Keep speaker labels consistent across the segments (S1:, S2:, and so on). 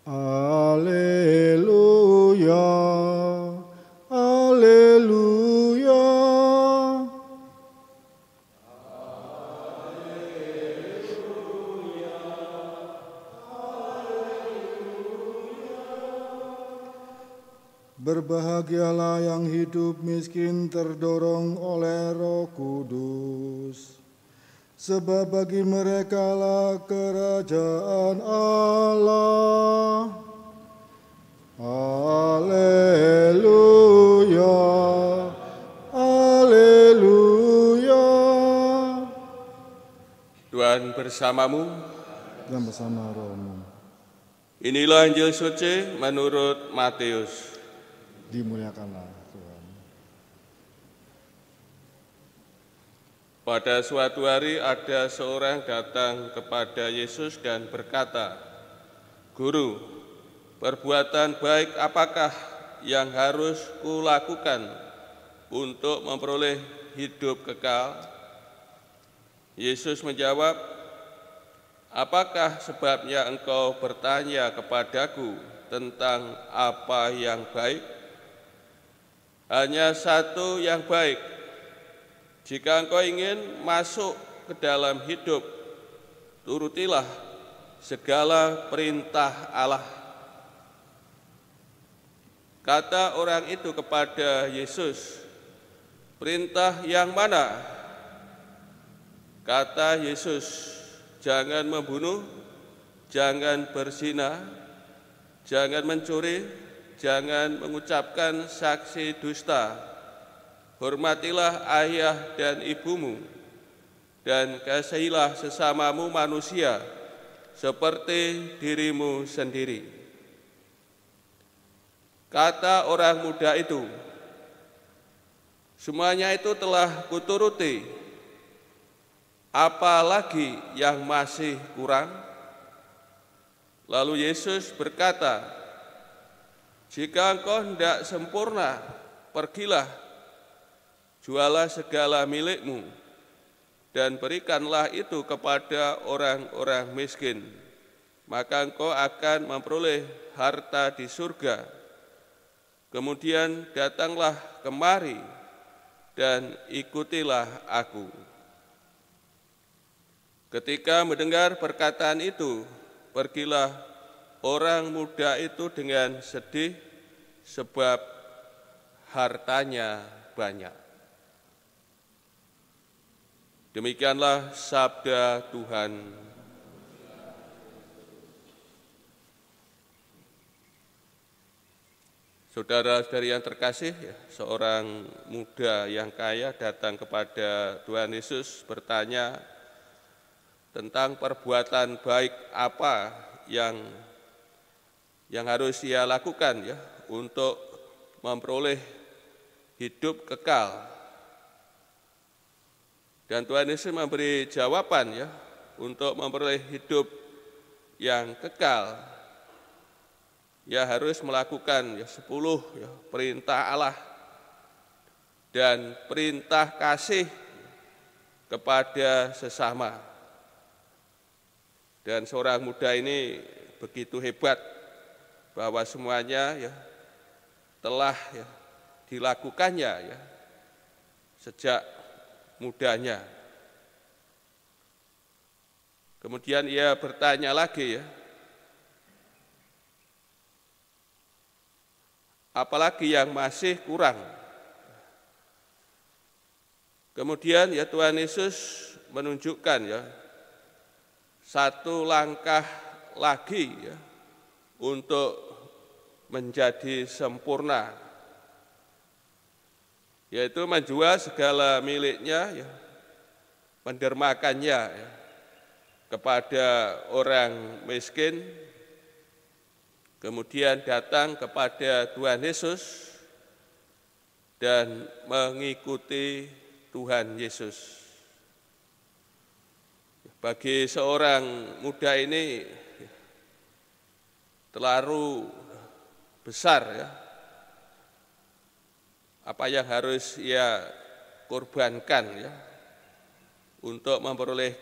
S1: Haleluya, haleluya. Berbahagialah yang hidup miskin terdorong oleh Roh Kudus, sebab bagi merekalah kerajaan Allah. Haleluya, haleluya.
S2: Tuhan bersamamu
S1: Dan bersama rohmu.
S2: Inilah Injil suci menurut Matius.
S1: Dimuliakanlah Tuhan.
S2: Pada suatu hari ada seorang datang kepada Yesus dan berkata, "Guru, perbuatan baik apakah yang harus kulakukan untuk memperoleh hidup kekal?" Yesus menjawab, "Apakah sebabnya engkau bertanya kepadaku tentang apa yang baik? Hanya satu yang baik. Jika engkau ingin masuk ke dalam hidup, turutilah segala perintah Allah." Kata orang itu kepada Yesus, "Perintah yang mana?" Kata Yesus, "Jangan membunuh, jangan berzina, jangan mencuri, jangan mengucapkan saksi dusta, hormatilah ayah dan ibumu, dan kasihilah sesamamu manusia seperti dirimu sendiri." Kata orang muda itu, "Semuanya itu telah kuturuti, apalagi yang masih kurang?" Lalu Yesus berkata, "Jika engkau hendak sempurna, pergilah, jualah segala milikmu, dan berikanlah itu kepada orang-orang miskin, maka engkau akan memperoleh harta di surga. Kemudian datanglah kemari dan ikutilah aku." Ketika mendengar perkataan itu, pergilah orang muda itu dengan sedih sebab hartanya banyak. Demikianlah sabda Tuhan. Saudara-saudari yang terkasih, seorang muda yang kaya datang kepada Tuhan Yesus bertanya tentang perbuatan baik apa yang harus ia lakukan untuk memperoleh hidup kekal. Dan Tuhan Yesus memberi jawaban untuk memperoleh hidup yang kekal. Ya harus melakukan 10 perintah Allah dan perintah kasih kepada sesama. Dan seorang muda ini begitu hebat bahwa semuanya telah dilakukannya sejak mudanya. Kemudian ia bertanya lagi apalagi yang masih kurang? Kemudian Tuhan Yesus menunjukkan satu langkah lagi untuk menjadi sempurna, yaitu menjual segala miliknya, mendermakannya kepada orang miskin, kemudian datang kepada Tuhan Yesus dan mengikuti Tuhan Yesus. Bagi seorang muda ini terlalu besar apa yang harus ia korbankan untuk memperoleh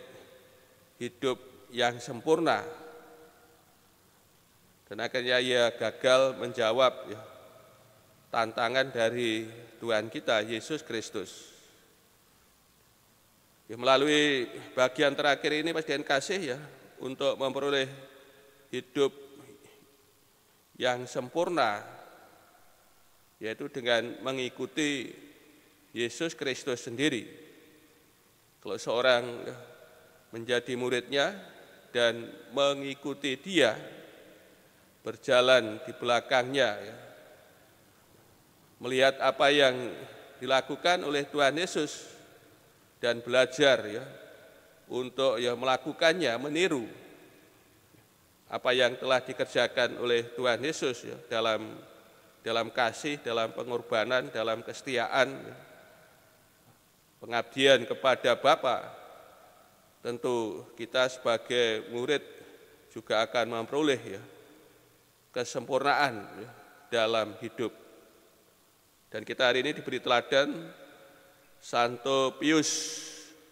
S2: hidup yang sempurna. dan akhirnya ia gagal menjawab ya, tantangan dari Tuhan kita Yesus Kristus. Ya, melalui bagian terakhir ini bagian kasih ya, untuk memperoleh hidup yang sempurna, yaitu dengan mengikuti Yesus Kristus sendiri. Kalau seorang menjadi muridnya dan mengikuti dia, berjalan di belakangnya, ya, melihat apa yang dilakukan oleh Tuhan Yesus dan belajar ya untuk ya melakukannya, meniru apa yang telah dikerjakan oleh Tuhan Yesus ya, dalam kasih, dalam pengorbanan, dalam kesetiaan, ya, pengabdian kepada Bapa. Tentu kita sebagai murid juga akan memperoleh ya, kesempurnaan ya, dalam hidup. Dan kita hari ini diberi teladan Santo Pius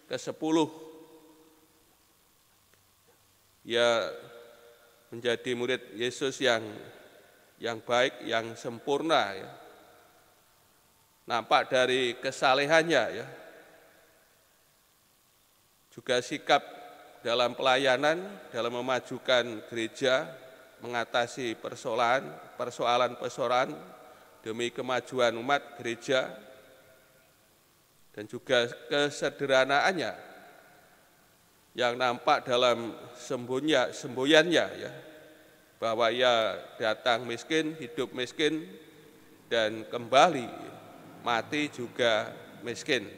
S2: ke-10. Ya, menjadi murid Yesus yang baik, yang sempurna ya. Nampak dari kesalehannya ya. Juga sikap dalam pelayanan, dalam memajukan gereja, mengatasi persoalan-persoalan demi kemajuan umat gereja, dan juga kesederhanaannya yang nampak dalam semboyannya ya, bahwa ia datang miskin, hidup miskin, dan kembali mati juga miskin.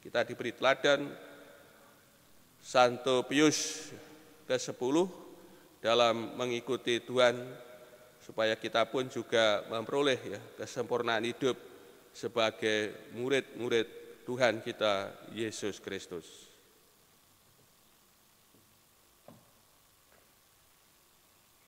S2: Kita diberi teladan Santo Pius ke-10 dalam mengikuti Tuhan, supaya kita pun juga memperoleh ya, kesempurnaan hidup sebagai murid-murid Tuhan kita Yesus Kristus.